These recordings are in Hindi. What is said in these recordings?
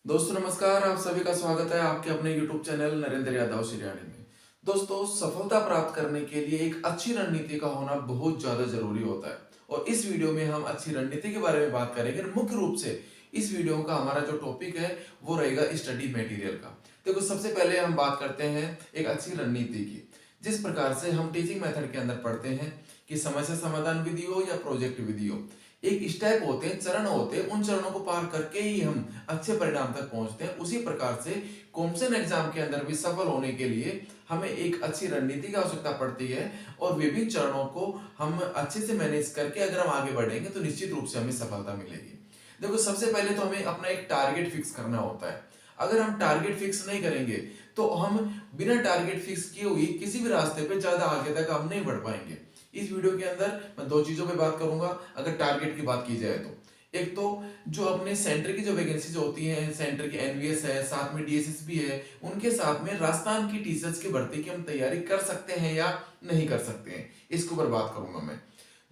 दोस्तों नमस्कार, आप सभी का स्वागत है आपके अपने YouTube चैनल नरेंद्र यादव श्रीयाणी में। दोस्तों, सफलता प्राप्त करने के लिए एक अच्छी रणनीति का होना बहुत ज़्यादा ज़रूरी होता है और इस वीडियो में हम अच्छी रणनीति के बारे में बात करेंगे। मुख्य रूप से इस वीडियो का हमारा जो टॉपिक है वो रहेगा स्टडी मटेरियल का। देखो, सबसे पहले हम बात करते हैं एक अच्छी रणनीति की। जिस प्रकार से हम टीचिंग मेथड के अंदर पढ़ते हैं कि समस्या समाधान विधि हो या प्रोजेक्ट विधि हो, एक स्टेप होते हैं, चरण होते हैं, उन चरणों को पार करके ही हम अच्छे परिणाम तक पहुंचते हैं। उसी प्रकार से कॉम्पिटिशन एग्जाम के अंदर भी सफल होने के लिए हमें एक अच्छी रणनीति की आवश्यकता पड़ती है और विभिन्न चरणों को हम अच्छे से मैनेज करके अगर हम आगे बढ़ेंगे तो निश्चित रूप से हमें सफलता मिलेगी। देखो, सबसे पहले तो हमें अपना एक टारगेट फिक्स करना होता है। अगर हम टारगेट फिक्स नहीं करेंगे तो हम बिना टारगेट फिक्स किए हुए किसी भी रास्ते पे ज्यादा आगे तक हम नहीं बढ़ पाएंगे। इस वीडियो के अंदर मैं दो चीजों पे बात करूंगा। अगर टारगेट की बात की जाए तो एक तो जो अपने सेंटर की जो वैकेंसी जो होती है, सेंटर की एनवीएस है, साथ में डीएसएसबी है, उनके साथ में राजस्थान की टीचर्स की भर्ती की हम तैयारी कर सकते हैं या नहीं कर सकते हैं, इसके ऊपर बात करूंगा मैं।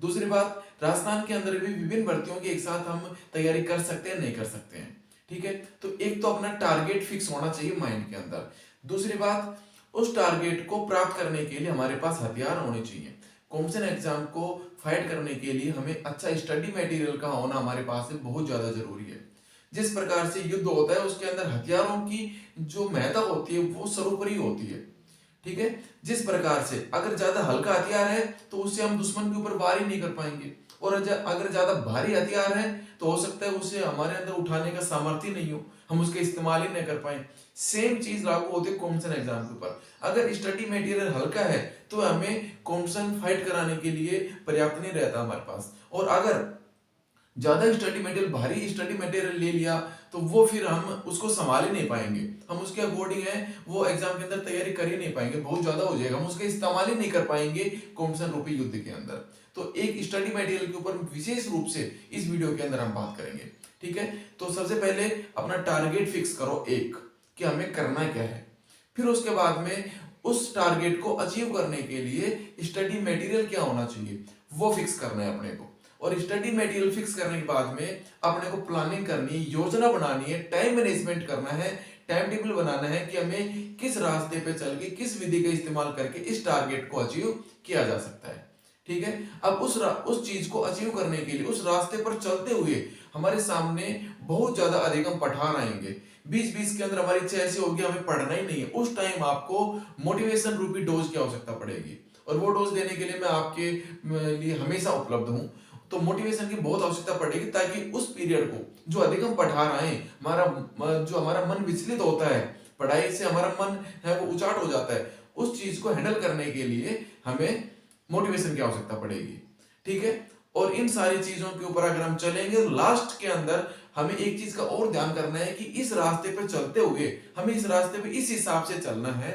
दूसरी बात, राजस्थान के अंदर भी विभिन्न भर्तियों की एक साथ हम तैयारी कर सकते हैं नहीं कर सकते हैं। ठीक है, तो एक तो अपना टारगेट फिक्स होना चाहिए माइंड के अंदर। दूसरी बात, उस टारगेट को प्राप्त करने के लिए हमारे पास हथियार होने चाहिए। कॉम्पिटिशन एग्जाम को फाइट करने के लिए हमें अच्छा स्टडी मटेरियल का होना हमारे पास में बहुत ज्यादा जरूरी है। जिस प्रकार से युद्ध होता है उसके अंदर हथियारों की जो महत्ता होती है वो सर्वोपरि होती है। ठीक है, जिस प्रकार से अगर ज्यादा हल्का हथियार है तो उससे हम दुश्मन के ऊपर वार ही नहीं कर पाएंगे, और अगर ज्यादा भारी हथियार है तो हो सकता है उसे हमारे अंदर उठाने का सामर्थ्य नहीं हो, हम उसका इस्तेमाल ही नहीं कर पाए। सेम चीज लागू होती है कॉम्पिटिशन एग्जाम के ऊपर। अगर स्टडी मटेरियल हल्का है तो हमें कॉम्पिटिशन फाइट कराने के लिए पर्याप्त नहीं रहता हमारे पास, और अगर ज्यादा स्टडी मटेरियल, भारी स्टडी मटेरियल ले लिया तो वो फिर हम उसको संभाल ही नहीं पाएंगे, हम उसके अकॉर्डिंग है वो एग्जाम के अंदर तैयारी कर ही नहीं पाएंगे, बहुत ज्यादा हो जाएगा, हम उसका इस्तेमाल ही नहीं कर पाएंगे कॉम्पिटिशन रूपी युद्ध के अंदर। तो एक स्टडी मटेरियल के ऊपर विशेष रूप से इस वीडियो के अंदर हम बात करेंगे। ठीक है, तो सबसे पहले अपना टारगेट फिक्स करो एक, कि हमें करना क्या है। फिर उसके बाद में उस टारगेट को अचीव करने के लिए स्टडी मटेरियल क्या होना चाहिए वो फिक्स करना है अपने को। और स्टडी मटेरियल फिक्स करने के बाद में अपने को प्लानिंग करनी है, योजना बनानी है, टाइम मैनेजमेंट करना है, टाइम टेबल बनाना है कि हमें किस रास्ते पे चल के किस विधि का इस्तेमाल करके इस टारगेट को अचीव किया जा सकता है। ठीक है, अब उस चीज को अचीव करने के लिए उस रास्ते पर चलते हुए हमारे सामने बहुत ज्यादा अधिगम पठार आएंगे। बीच बीच के अंदर हमारी इच्छा ऐसी होगी हमें पढ़ना ही नहीं है, उस टाइम आपको मोटिवेशन रूपी डोज की आवश्यकता पड़ेगी, और वो डोज देने के लिए मैं आपके लिए हमेशा उपलब्ध हूँ। तो मोटिवेशन की बहुत आवश्यकता पड़ेगी ताकि उस पीरियड को जो अधिगम पठार आए, जो हमारा मन विचलित होता है, पढ़ाई से हमारा मन है वो उचाट हो जाता है, उस चीज को हैंडल करने के लिए हमें मोटिवेशन की आवश्यकता पड़ेगी। ठीक है, और इन सारी चीजों के ऊपर अगर हम चलेंगे, लास्ट के अंदर हमें एक चीज का और ध्यान करना है कि इस रास्ते पर चलते हुए हमें इस रास्ते पे इस हिसाब से चलना है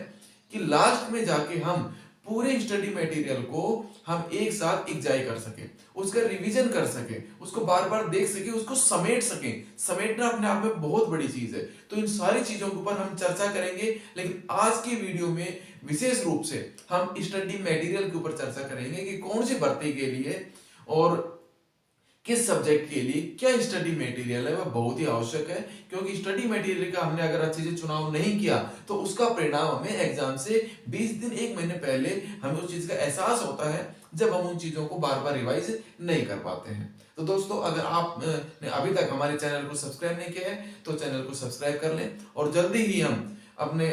कि लास्ट में जाके हम पूरे स्टडी मटेरियल को हम एक साथ एग्जाय कर सके, उसका रिवीजन कर सके, उसको बार बार देख सके, उसको समेट सके। समेटना अपने आप में बहुत बड़ी चीज है। तो इन सारी चीजों के ऊपर हम चर्चा करेंगे, लेकिन आज की वीडियो में विशेष रूप से हम स्टडी मटेरियल के ऊपर चर्चा करेंगे कि कौन सी भर्ती के लिए और किस सब्जेक्ट के लिए क्या स्टडी मटेरियल है वह बहुत ही आवश्यक है। क्योंकि स्टडी मटेरियल का हमने अगर अच्छे से चुनाव नहीं किया तो उसका परिणाम हमें एग्जाम से 20 दिन 1 महीने पहले हमें उस चीज का एहसास होता है, जब हम उन चीजों को बार बार रिवाइज नहीं कर पाते हैं। तो दोस्तों, अगर आपने अभी तक हमारे चैनल को सब्सक्राइब नहीं किया है तो चैनल को सब्सक्राइब कर लें, और जल्दी ही हम अपने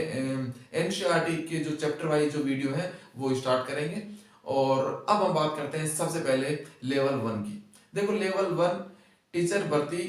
एनसीईआरटी के जो चैप्टर वाइज जो वीडियो है वो स्टार्ट करेंगे। और अब हम बात करते हैं सबसे पहले लेवल 1 की। देखो, लेवल 1 टीचर भर्ती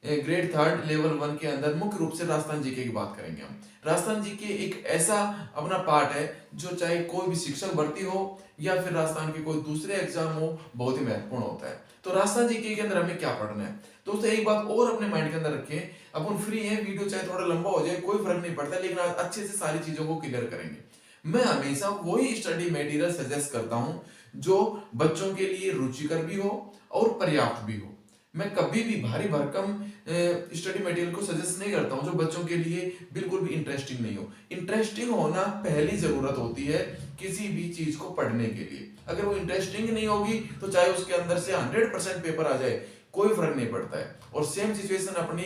ग्रेड 3 लेवल 1 के अंदर मुख्य रूप से राजस्थान जीके की बात करेंगे हम। राजस्थान जीके एक ऐसा अपना पार्ट है जो चाहे कोई भी शिक्षक भर्ती हो या फिर राजस्थान के कोई दूसरे एग्जाम हो, बहुत ही महत्वपूर्ण होता है। तो राजस्थान जीके के अंदर हमें क्या पढ़ना है दोस्तों, एक बात और अपने माइंड के अंदर रखें, अपन फ्री है, वीडियो चाहे थोड़ा लंबा हो जाए कोई फर्क नहीं पड़ता, लेकिन आज अच्छे से सारी चीजों को क्लियर करेंगे। मैं हमेशा वही स्टडी मटेरियल सजेस्ट करता हूं जो बच्चों के लिए रुचिकर भी हो और पर्याप्त भी हो। मैं कभी भी भारी भरकम स्टडी मटेरियल को सजेस्ट नहीं करता हूं जो बच्चों के लिए बिल्कुल भी इंटरेस्टिंग नहीं हो। इंटरेस्टिंग होना पहली जरूरत होती है किसी भी चीज को पढ़ने के लिए। अगर वो इंटरेस्टिंग नहीं होगी तो चाहे उसके अंदर से 100% पेपर आ जाए, कोई फर्क नहीं पड़ता है। और सेम सिचुएशन अपनी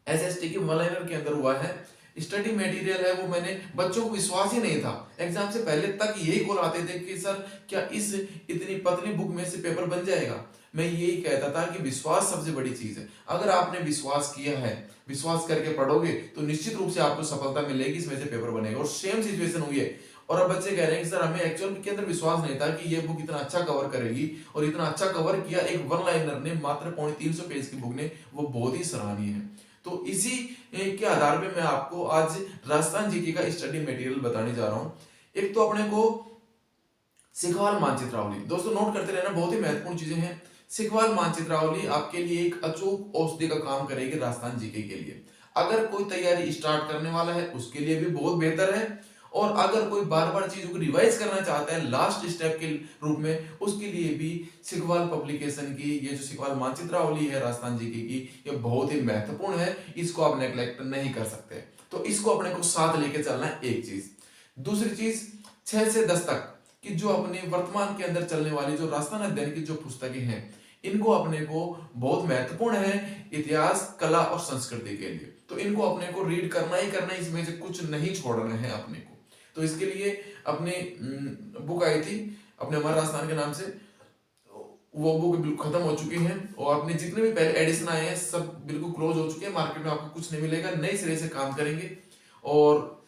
एसएसटी की वन लाइनर के अंदर हुआ है। स्टडी मटेरियल है वो मैंने बच्चों को विश्वास ही नहीं था, एग्जाम से पहले तक यही कॉल आते थे कि सर क्या इस इतनी पतली बुक में से पेपर बन जाएगा। मैं यही कहता था कि विश्वास सबसे बड़ी चीज है। अगर आपने विश्वास किया है, विश्वास करके पढ़ोगे तो निश्चित रूप से आपको सफलता मिलेगी, इसमें से पेपर बनेगा। और सेम सिचुएशन हुई है। और अब बच्चे कह रहे हैं कि सर हमें एक्चुअल के अंदर विश्वास नहीं था कि ये बुक इतना अच्छा कवर करेगी, और इतना अच्छा कवर किया एक वन लाइनर ने, मात्र 350 पेज की बुक ने, वो बहुत ही सराहनीय है। तो इसी के आधार पे मैं आपको आज राजस्थान जीके का स्टडी मटेरियल बताने जा रहा हूं। एक तो अपने को सिखवाल मानचित्रावली, दोस्तों नोट करते रहना, बहुत ही महत्वपूर्ण चीजें हैं। सिखवाल मानचित्रावली आपके लिए एक अचूक औषधि का काम करेगी राजस्थान जीके के लिए। अगर कोई तैयारी स्टार्ट करने वाला है उसके लिए भी बहुत बेहतर है, और अगर कोई बार बार चीजों को रिवाइज करना चाहता है लास्ट स्टेप के रूप में, उसके लिए भी सिखवाल पब्लिकेशन की ये जो सिखवाल मानचित्रावली है राजस्थान जीके की, ये बहुत ही महत्वपूर्ण है। इसको आप नेग्लेक्ट नहीं कर सकते। तो इसको अपने को साथ लेके चलना है, एक चीज। दूसरी चीज, 6 से 10 तक कि जो अपने वर्तमान के अंदर चलने वाली जो राजस्थान अध्ययन की जो पुस्तकें हैं, इनको अपने को बहुत महत्वपूर्ण है इतिहास, कला और संस्कृति के लिए। तो इनको अपने को रीड करना ही करना है, इसमें से कुछ नहीं छोड़ना है अपने को। तो इसके लिए अपनी बुक आई थी अपने हमारे राजस्थान के नाम से, वो बुक बिल्कुल खत्म हो चुकी है, और अपने जितने भी पहले एडिशन आए हैं सब बिल्कुल क्लोज हो चुके हैं। मार्केट में आपको कुछ नहीं मिलेगा, नए सिरे से काम करेंगे। और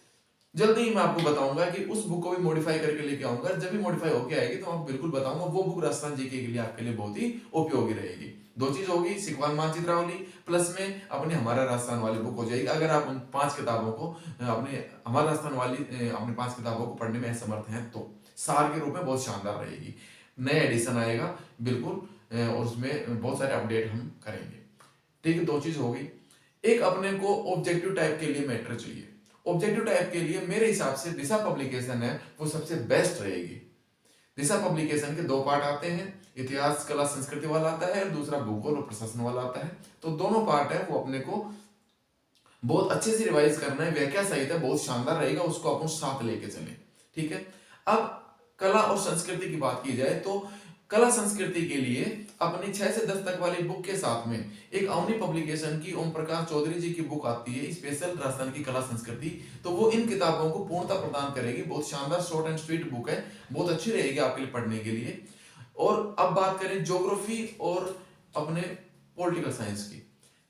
जल्दी ही मैं आपको बताऊंगा कि उस बुक को भी मॉडिफाई करके लेके आऊंगा। जब भी मॉडिफाई होके आएगी तो आपको बिल्कुल बताऊंगा। वो बुक राजस्थान जीके के लिए आपके लिए बहुत ही उपयोगी रहेगी। दो चीज होगी, सिखवाल मानचित्रावली प्लस में अपने हमारा राजस्थान वाली बुक हो जाएगी। अगर आप उन 5 किताबों को अपने हमारा राजस्थान वाली अपने 5 किताबों को पढ़ने में असमर्थ हैं तो सार के रूप में बहुत शानदार रहेगी। नया एडिशन आएगा बिल्कुल, और उसमें बहुत सारे अपडेट हम करेंगे। ठीक है, दो चीज होगी। एक अपने को ऑब्जेक्टिव टाइप के लिए मैटर चाहिए। ऑब्जेक्टिव टाइप के लिए मेरे हिसाब से दिशा पब्लिकेशन है वो सबसे बेस्ट रहेगी। दिशा पब्लिकेशन के 2 पार्ट आते हैं, इतिहास कला संस्कृति वाला आता है और दूसरा भूगोल और प्रशासन वाला आता है। तो दोनों पार्ट है वो अपने को बहुत अच्छे से रिवाइज करना है। व्याख्या सहित है, बहुत शानदार रहेगा, उसको अपन साथ लेके चलें। ठीक है। अब कला और संस्कृति की बात की जाए तो कला संस्कृति के लिए अपनी 6 से 10 तक वाली बुक के साथ में एक अवनी पब्लिकेशन की ओम प्रकाश चौधरी जी की बुक आती है स्पेशल राजस्थान की कला संस्कृति। तो वो इन किताबों को पूर्णता प्रदान करेगी। बहुत शानदार शॉर्ट एंड स्वीट बुक है, बहुत अच्छी रहेगी आपके लिए पढ़ने के लिए। और अब बात करें ज्योग्राफी और अपने पॉलिटिकल साइंस की।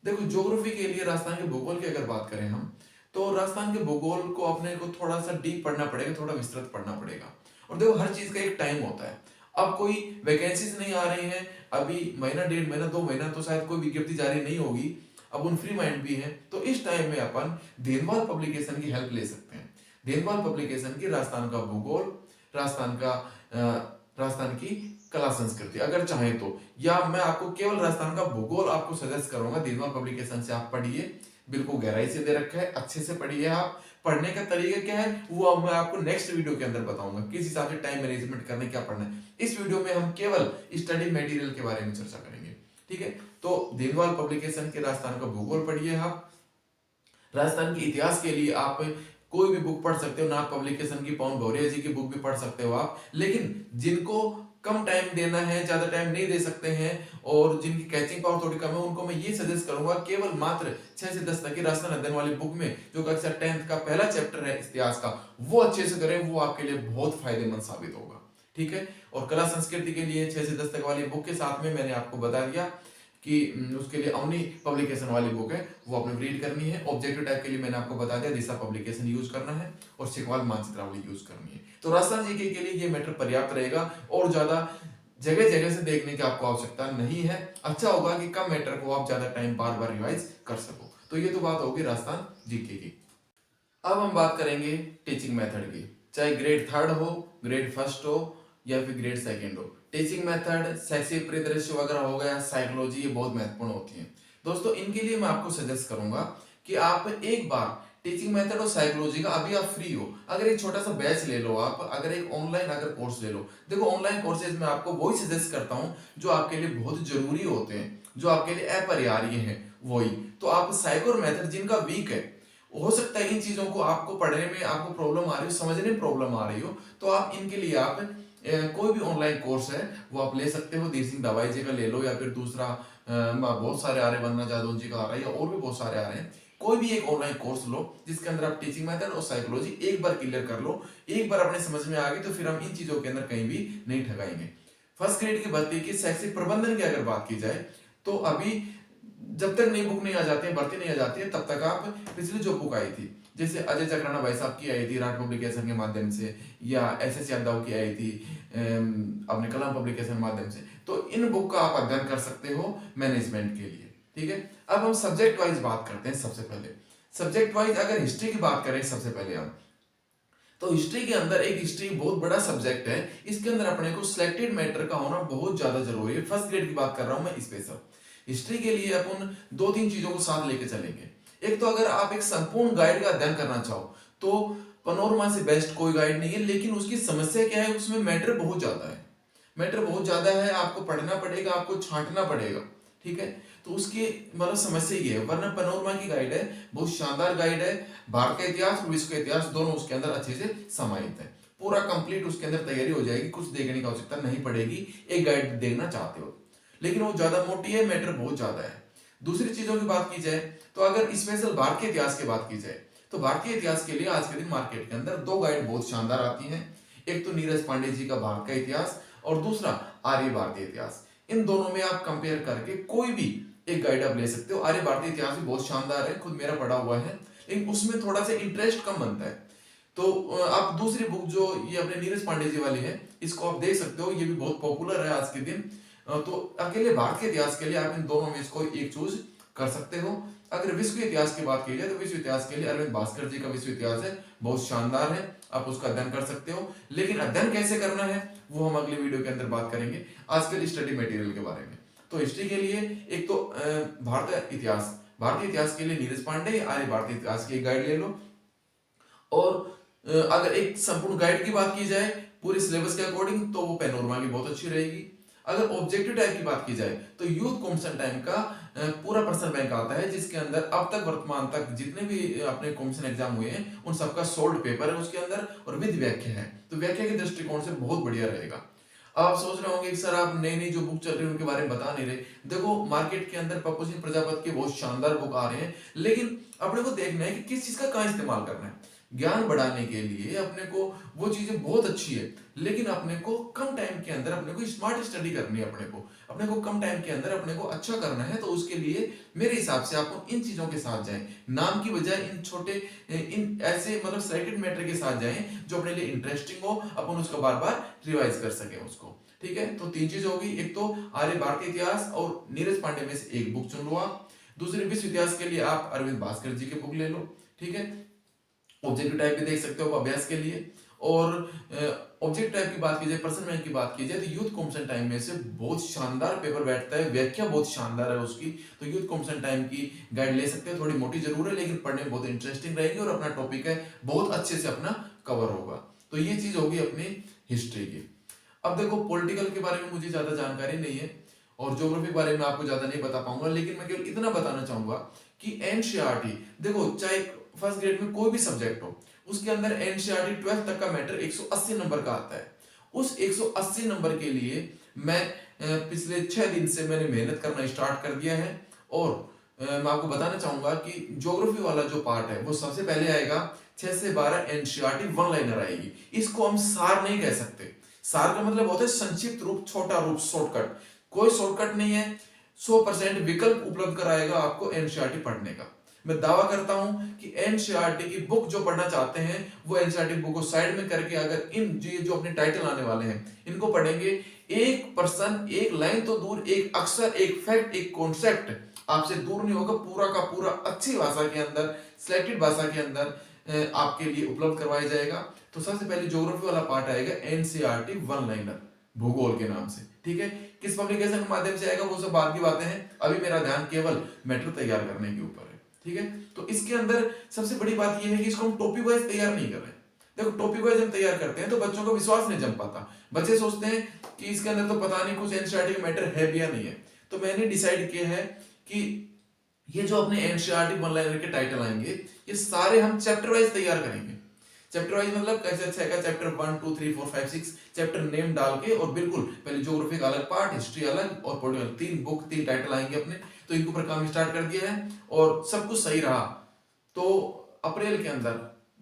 देखो ज्योग्राफी के लिए राजस्थान के भूगोल की अगर बात करें हम, तो राजस्थान के भूगोल को अपने को थोड़ा सा डीप पढ़ना पड़ेगा, थोड़ा विस्तृत पढ़ना पड़ेगा। और देखो हर चीज का एक टाइम होता है। अब कोई वैकेंसीज नहीं आ रही हैं, अभी महीना, 1.5 महीना, 2 महीना तो शायद कोई विज्ञप्ति जारी नहीं होगी। अब उन फ्री माइंड भी हैं, तो इस टाइम में अपन देनवाल पब्लिकेशन की हेल्प ले सकते हैं। देनवाल पब्लिकेशन की राजस्थान का भूगोल, राजस्थान की कला संस्कृति अगर चाहें तो, या मैं आपको केवल राजस्थान का भूगोल आपको सजेस्ट करूंगा। देनवाल पब्लिकेशन से आप पढ़िए, बिल्कुल गहराई से दे रखा है, अच्छे से पढ़िए। आप पढ़ने का तरीका क्या है वो अब मैं आपको नेक्स्ट वीडियो के अंदर बताऊंगा, किस हिसाब से टाइम मैनेजमेंट करने क्या पढ़ना है। इस वीडियो में हम केवल स्टडी मटेरियल के बारे में चर्चा करेंगे। ठीक है, तो देनवाल पब्लिकेशन के राजस्थान का भूगोल पढ़िए। आप राजस्थान के इतिहास के लिए आप कोई भी बुक पढ़ सकते हो, नाथ पब्लिकेशन की पवन भौरिया जी की बुक भी पढ़ सकते हो आप। लेकिन जिनको कम टाइम देना है, ज्यादा टाइम नहीं दे सकते हैं, और जिनकी कैचिंग पावर थोड़ी कम है, उनको मैं ये सजेस्ट करूंगा केवल मात्र 6 से 10 तक की राजस्थान अध्ययन वाली बुक में जो कक्षा 10th का पहला चैप्टर है इतिहास का, वो अच्छे से करें, वो आपके लिए बहुत फायदेमंद साबित होगा। ठीक है। और कला संस्कृति के लिए 6 से 10 तक वाली बुक के साथ में मैंने आपको बता दिया कि उसके लिए अवनी पब्लिकेशन वाली बुक है वो आपने रीड करनी है। ऑब्जेक्टिव टाइप के लिए मैंने आपको बता दिया दिशा पब्लिकेशन यूज करना है, और सिखवाल मानचित्रावली यूज करनी है। तो राजस्थान जीके के लिए ये मैटर पर्याप्त रहेगा, और ज्यादा जगह जगह से देखने की आपको आवश्यकता नहीं है। अच्छा होगा कि कम मैटर को आप ज्यादा टाइम बार बार रिवाइज कर सको। तो ये तो बात होगी राजस्थान जीके की। अब हम बात करेंगे टीचिंग मेथड की, चाहे ग्रेड 3rd हो, ग्रेड 1st हो, या फिर ग्रेड 2nd हो। टीचिंग मेथड, शैक्षिक परिदृश्य वगैरह हो गया, साइकोलॉजी, ये बहुत महत्वपूर्ण होती है। दोस्तों इनके लिए मैं आपको सजेस्ट करूंगा कि आप एक बार टीचिंग मेथड और साइकोलॉजी का, अभी आप फ्री हो, अगर एक छोटा सा बैच ले लो आप, अगर एक ऑनलाइन अगर कोर्स ले लो। देखो ऑनलाइन कोर्सेज में आपको वही सजेस्ट करता हूं जो आपके लिए बहुत जरूरी होते हैं, जो आपके लिए अपरिहार्य हैं, वही। तो आप साइको और मेथड जिनका वीक है, हो सकता है इन चीजों को आपको पढ़ने में आपको प्रॉब्लम आ रही हो, समझने में प्रॉब्लम आ रही हो, तो आप इनके लिए आप कोई भी ऑनलाइन कोर्स है वो आप ले सकते हो। धीर सिंह दवाई जी का ले लो, या फिर दूसरा बहुत सारे आ रहे हैं, वंदना जादव जी का आ रहा है या और भी बहुत सारे आ रहे हैं। कोई भी एक ऑनलाइन कोर्स लो जिसके अंदर आप टीचिंग मेथड और साइकोलॉजी एक बार क्लियर कर लो, एक बार अपने समझ में आ गई तो फिर हम इन चीजों के अंदर कहीं भी नहीं ठगाएंगे। फर्स्ट ग्रेड की भर्ती की शैक्षिक प्रबंधन की अगर बात की जाए तो अभी जब तक नई बुक नहीं आ जाती है, भर्ती नहीं आ जाती है, तब तक आप पिछली जो बुक आई थी, जैसे अजय चक्राना भाई साहब की आई थी राट पब्लिकेशन के माध्यम से, या एस यादव की आई थी अपने कलम पब्लिकेशन के माध्यम से, तो इन बुक का आप अध्ययन कर सकते हो मैनेजमेंट के लिए। ठीक है, अब हम सब्जेक्ट वाइज बात करते हैं। सबसे पहले सब्जेक्ट वाइज अगर हिस्ट्री की बात करें सबसे पहले हम, तो हिस्ट्री के अंदर एक हिस्ट्री बहुत बड़ा सब्जेक्ट है, इसके अंदर अपने को सिलेक्टेड मैटर का होना बहुत ज्यादा जरूरी है। फर्स्ट ग्रेड की बात कर रहा हूं मैं स्पेशल। हिस्ट्री के लिए अपन दो तीन चीजों को साथ लेके चलेंगे। एक तो अगर आप एक संपूर्ण गाइड का अध्ययन करना चाहो तो पनोरमा से बेस्ट कोई गाइड नहीं है, लेकिन उसकी समस्या क्या है, उसमें मैटर बहुत ज्यादा है। मैटर बहुत ज्यादा है, आपको पढ़ना पड़ेगा, आपको छांटना पड़ेगा। ठीक है, तो उसकी मतलब समस्या ये है, वरना पनोरमा की गाइड है, बहुत शानदार गाइड है। भारत का इतिहास और विश्व का इतिहास दोनों उसके अंदर अच्छे से समाहित है, पूरा कंप्लीट उसके अंदर तैयारी हो जाएगी, कुछ देखने की आवश्यकता नहीं पड़ेगी एक गाइड देखना चाहते हो। लेकिन वो ज्यादा मोटी है, मैटर बहुत ज्यादा है। दूसरी चीजों की बात की जाए तो अगर स्पेशल भारत के इतिहास की बात की जाए तो भारतीय इतिहास के लिए आज के दिन मार्केट के अंदर दो गाइड बहुत शानदार आती हैं। एक तो नीरज पांडे जी का भारत का इतिहास और दूसरा आर्य भारतीय इतिहास। इन दोनों में आप कंपेयर करके कोई भी एक गाइड आप ले सकते हो। आर्य भारतीय इतिहास भी बहुत शानदार है, खुद मेरा पढ़ा हुआ है, लेकिन उसमें थोड़ा सा इंटरेस्ट कम बनता है। तो आप दूसरी बुक जो ये अपने नीरज पांडे जी वाली है, इसको आप देख सकते हो, ये भी बहुत पॉपुलर है आज के दिन। तो अकेले भारत के इतिहास के लिए आप इन दोनों में इसको एक चूज कर सकते हो। अगर विश्व इतिहास की बात की जाए तो विश्व इतिहास के लिए अरविंद भास्कर जी का विश्व इतिहास है, बहुत शानदार है, आप उसका अध्ययन कर सकते हो। लेकिन अध्ययन कैसे करना है वो हम अगले वीडियो के अंदर बात करेंगे, आजकल स्टडी मटेरियल के बारे में। तो हिस्ट्री के लिए एक तो भारतीय इतिहास के लिए नीरज पांडे, आर्य भारतीय इतिहास की गाइड ले लो। और अगर एक संपूर्ण गाइड की बात की जाए पूरे सिलेबस के अकॉर्डिंग तो वो पैनोरमा की बहुत अच्छी रहेगी। अगर ऑब्जेक्टिव टाइप की बात की जाए तो यूथ कॉम्पिटिशन टाइम का पूरा पर्सनल बैंक आता है, जिसके अंदर अब तक वर्तमान तक जितने भी अपने कॉम्पिटिशन एग्जाम हुए हैं उन सबका सोल्ड पेपर है उसके अंदर और विद व्याख्या है, तो व्याख्या के दृष्टिकोण से बहुत बढ़िया रहेगा। अब आप सोच रहे होंगे कि सर आप नई नई जो बुक चल रही है उनके बारे में बता नहीं रहे। देखो मार्केट के अंदर पप्पू सिंह प्रजापति के बहुत शानदार बुक आ रहे हैं, लेकिन अपने को देखना है कि किस चीज का कहाँ इस्तेमाल करना है। ज्ञान बढ़ाने के लिए अपने को वो चीजें बहुत अच्छी है, लेकिन अपने को कम टाइम के अंदर अपने को स्मार्ट स्टडी करनी है, अपने को कम टाइम के अंदर अपने को अच्छा करना है। तो उसके लिए मेरे हिसाब से आपको इन चीजों के साथ जाएं, नाम की बजाय इन छोटे इन ऐसे मतलब सिलेक्टेड मैटर के साथ जाएं जो अपने लिए इंटरेस्टिंग हो, अपन उसको बार बार रिवाइज कर सके उसको। ठीक है, तो तीन चीज होगी, एक तो आर्य भारतीय इतिहास और नीरज पांडे में से एक बुक चुन लो आप। दूसरे विश्व इतिहास के लिए आप अरविंद भास्कर जी की बुक ले लो। ठीक है, ऑब्जेक्टिव टाइप भी देख सकते हो अभ्यास के लिए। और ऑब्जेक्ट टाइप की बात की जाए, पर्सन बैंक की बात की जाए तो यूथ कॉम्पिटिशन टाइम में से बहुत शानदार पेपर बैठता है, व्याख्या बहुत शानदार है उसकी, तो यूथ कॉम्पिटिशन टाइम की गाइड ले सकते हो। थोड़ी मोटी जरूर है लेकिन पढ़ने में बहुत इंटरेस्टिंग रहेगी और अपना टॉपिक है बहुत अच्छे से अपना कवर होगा। तो ये चीज होगी अपनी हिस्ट्री की। अब देखो पॉलिटिकल के बारे में मुझे ज्यादा जानकारी नहीं है और ज्योग्राफी के बारे में आपको ज्यादा नहीं बता पाऊंगा, लेकिन मैं केवल इतना बताना चाहूंगा कि एनसीईआरटी देखो, चाहे फर्स्ट ग्रेड में कोई भी सब्जेक्ट हो उसके अंदर एनसीईआरटी 12th तक का मैटर 180 नंबर का आता है। उस 180 नंबर के लिए मैं पिछले 6 दिन से मैंने मेहनत करना स्टार्ट कर दिया है। और मैं आपको बताना चाहूंगा कि ज्योग्राफी वाला जो पार्ट है वो सबसे पहले आएगा। 6 से 12 एनसीईआरटी वन लाइनर आएगी। इसको हम सार नहीं कह सकते, सार का मतलब होता है संक्षिप्त रूप, छोटा रूप, शॉर्टकट। कोई शॉर्टकट नहीं है, 100% विकल्प उपलब्ध कराएगा आपको एनसीईआरटी पढ़ने का। मैं दावा करता हूं कि एनसीईआरटी की बुक जो पढ़ना चाहते हैं वो एनसीईआरटी बुक को साइड में करके अगर इन जो अपने टाइटल आने वाले हैं इनको पढ़ेंगे, एक पर्सन, एक लाइन तो दूर, एक अक्षर, एक फैक्ट, एक कॉन्सेप्ट आपसे दूर नहीं होगा। पूरा का पूरा अच्छी भाषा के अंदर, सिलेक्टेड भाषा के अंदर आपके लिए उपलब्ध करवाया जाएगा। तो सबसे पहले ज्योग्राफी वाला पार्ट आएगा एनसीईआरटी वन लाइनर भूगोल के नाम से। ठीक है, किस पब्लिकेशन के माध्यम से आएगा वो सब बाद की बातें हैं, अभी मेरा ध्यान केवल मैटर तैयार करने के ऊपर है। ठीक है, तो इसके अंदर सबसे बड़ी बात यह है कि इसको हम टॉपिक वाइज तैयार नहीं कर रहे हैं। देखो टॉपिक वाइज हम तैयार करते हैं तो बच्चों का विश्वास नहीं जम पाता, बच्चे सोचते हैं कि इसके अंदर तो पता नहीं कुछ एनसीईआरटी का मैटर है भी या नहीं है। तो मैंने डिसाइड किया है कि ये जो अपने एनसीईआरटी वन लाइनर के टाइटल आएंगे ये सारे हम चैप्टर वाइज तैयार करेंगे। चैप्टर वाइज मतलब कैसे अच्छा है, चैप्टर 1 2 3 4 5 6 चैप्टर नेम डाल के, और बिल्कुल पहले ज्योग्राफी का अलग पार्ट, हिस्ट्री अलग और पॉलिटिकल, 3 टाइटल आएंगे अपने। तो इनके ऊपर काम स्टार्ट कर दिया है और सब कुछ सही रहा तो अप्रैल के अंदर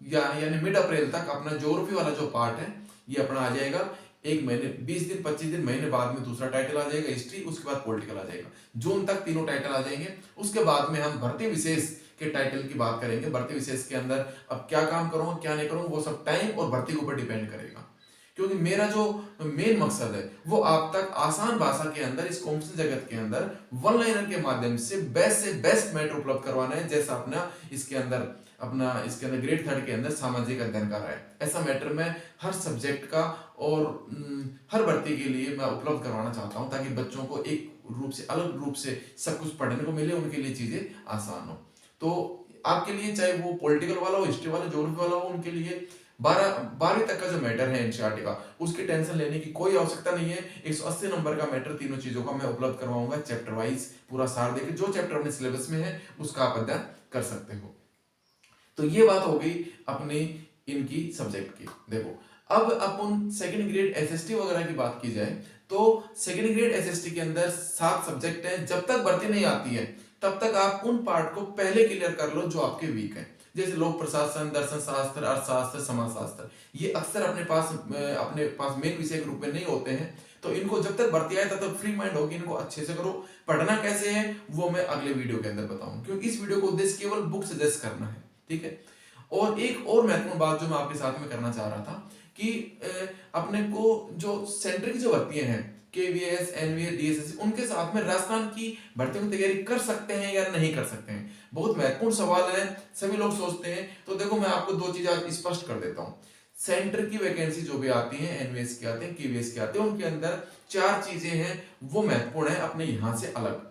यानी मिड अप्रैल तक अपना ज्योग्राफी वाला जो पार्ट है ये अपना आ जाएगा। एक महीने 20 दिन 25 दिन महीने बाद में दूसरा टाइटल आ जाएगा हिस्ट्री, उसके बाद पॉलिटिकल आ जाएगा। जून तक तीनों टाइटल आ जाएंगे। उसके बाद में हम भर्ती विशेष के टाइटल की बात करेंगे। भर्ती विशेष के अंदर अब क्या काम करूंगा क्या नहीं करूंगा वो सब टाइम और भर्ती के ऊपर डिपेंड करेगा, क्योंकि मेरा जो मेन मकसद है वो आप तक आसान भाषा के अंदर इस कॉम्पिटिशन जगत के अंदर वन लाइनर के माध्यम से बेस्ट मैटर उपलब्ध करवाना है, जैसा अपना इसके अंदर ग्रेड 3 के अंदर सामाजिक अध्ययन का रहा है। ऐसा मैटर मैं हर सब्जेक्ट का और हर भर्ती के लिए मैं उपलब्ध करवाना चाहता हूं, ताकि बच्चों को एक रूप से अलग रूप से सब कुछ पढ़ने को मिले, उनके लिए चीजें आसान हो। तो आपके लिए चाहे वो पॉलिटिकल वाला हो, हिस्ट्री वाला, ज्योग्राफी वाला हो, उनके लिए 12वीं तक का जो मैटर है एनसीईआरटी का, उसकी टेंशन लेने की कोई आवश्यकता नहीं है। 180 नंबर का मैटर तीनों चीजों का मैं उपलब्ध करवाऊंगा चैप्टर वाइज, पूरा सार देकर जो चैप्टर अपने सिलेबस में है उसका आप अध्ययन कर सकते हो। तो ये बात हो गई अपनी इनकी सब्जेक्ट की। देखो अब अपन सेकंड ग्रेड एसएसटी वगैरह की बात की जाए तो सेकंड ग्रेड एसएसटी के अंदर 7 सब्जेक्ट हैं। जब तक भर्ती नहीं आती है तब तक आप उन पार्ट को पहले क्लियर कर लो जो आपके वीक है, जैसे लोक प्रशासन, दर्शन शास्त्र, अर्थशास्त्र, समाजशास्त्र। ये अक्सर अपने पास मेन विषय के रूप में नहीं होते हैं, तो इनको जब तक भर्ती आए तब तक फ्री माइंड होगी, इनको अच्छे से करो। पढ़ना कैसे है वो मैं अगले वीडियो के अंदर बताऊंगा, क्योंकि इस वीडियो को उद्देश्य केवल बुक सजेस्ट करना है, ठीक है। और एक और महत्वपूर्ण बात जो मैं आपके साथ में करना चाह रहा था कि अपने को जो सेंटर की जो भर्तियां हैं केवीएस, एनवीएस, डीएसएससी, उनके साथ में राजस्थान की भर्तियों की तैयारी कर सकते हैं या नहीं कर सकते हैं, बहुत महत्वपूर्ण सवाल है, सभी लोग सोचते हैं। तो देखो मैं आपको 2 चीज आज स्पष्ट कर देता हूँ। सेंटर की वैकेंसी जो भी आती है, एनवीएस की आते हैं, केवीएस की आते हैं, उनके अंदर 4 चीजें हैं वो महत्वपूर्ण है अपने यहाँ से अलग।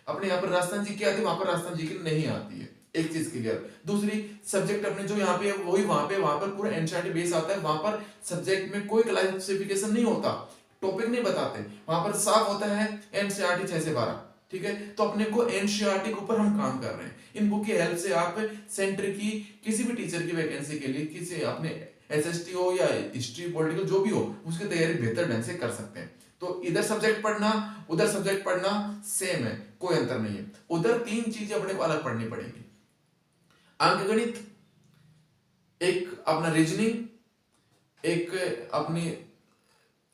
अपने यहाँ पर राजस्थान जी की आती है, वहां पर राजस्थान जी की नहीं आती है, एक चीज क्लियर। दूसरी, सब्जेक्ट अपने जो यहाँ पे है वही वहां पर पूरा एनसीईआरटी बेस आता है, वहां पर सब्जेक्ट में कोई क्लासिफिकेशन नहीं होता, टॉपिक नहीं बताते, वहां पर साफ होता है एनसीईआरटी 6 से 12, ठीक है। तो अपने को एनसीईआरटी के ऊपर हम काम कर रहे हैं। इन बुक की हेल्प से आप सेंटर की किसी भी टीचर की वैकेंसी के लिए किसी अपने एसएसटी हो या हिस्ट्री पॉलिटिकल जो भी हो उसकी तैयारी बेहतर ढंग से कर सकते हैं। तो इधर सब्जेक्ट पढ़ना उधर सब्जेक्ट पढ़ना सेम है, कोई अंतर नहीं है। उधर 3 चीजें अपने को अलग पढ़नी पड़ेगी, अंकगणित, एक अपना रीजनिंग, एक अपनी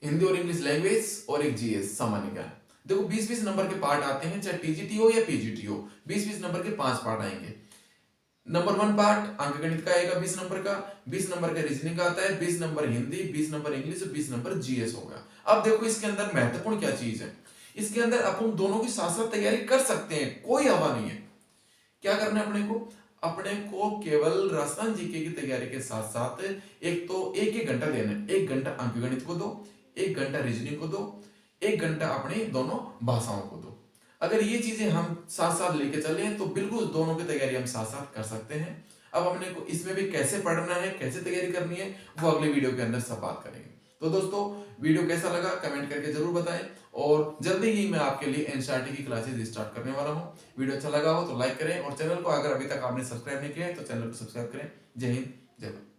हिंदी और इंग्लिश लैंग्वेज, और एक जीएस सामान्य ज्ञान। देखो 20-20 नंबर के पार्ट आते हैं, चाहे टीजीटी हो या पीजीटी हो, 20-20 नंबर के 5 पार्ट आएंगे। नंबर 1 पार्ट अंकगणित का आएगा 20 नंबर का, 20 नंबर का रीजनिंग का आता है, 20 नंबर हिंदी, 20 नंबर इंग्लिश और 20 नंबर जीएस होगा। अब देखो इसके अंदर महत्वपूर्ण क्या चीज है, इसके अंदर अपन दोनों की साथ साथ तैयारी कर सकते हैं, कोई हवा नहीं है। क्या करना है अपने को केवल राजस्थान जीके की तैयारी के साथ साथ एक तो एक घंटा देना है। 1 घंटा अंकगणित को दो, 1 घंटा रीजनिंग को दो, 1 घंटा अपने दोनों भाषाओं को दो। अगर ये चीजें हम साथ साथ लेके चले तो बिल्कुल दोनों की तैयारी हम साथ साथ कर सकते हैं। अब अपने को इसमें भी कैसे पढ़ना है, कैसे तैयारी करनी है, वो अगले वीडियो के अंदर सब बात करेंगे। तो दोस्तों वीडियो कैसा लगा कमेंट करके जरूर बताएं, और जल्दी ही मैं आपके लिए एनसीईआरटी की क्लासेस स्टार्ट करने वाला हूं। वीडियो अच्छा लगा हो तो लाइक करें, और चैनल को अगर अभी तक आपने सब्सक्राइब नहीं किया है तो चैनल को सब्सक्राइब करें। जय हिंद, जय भारत।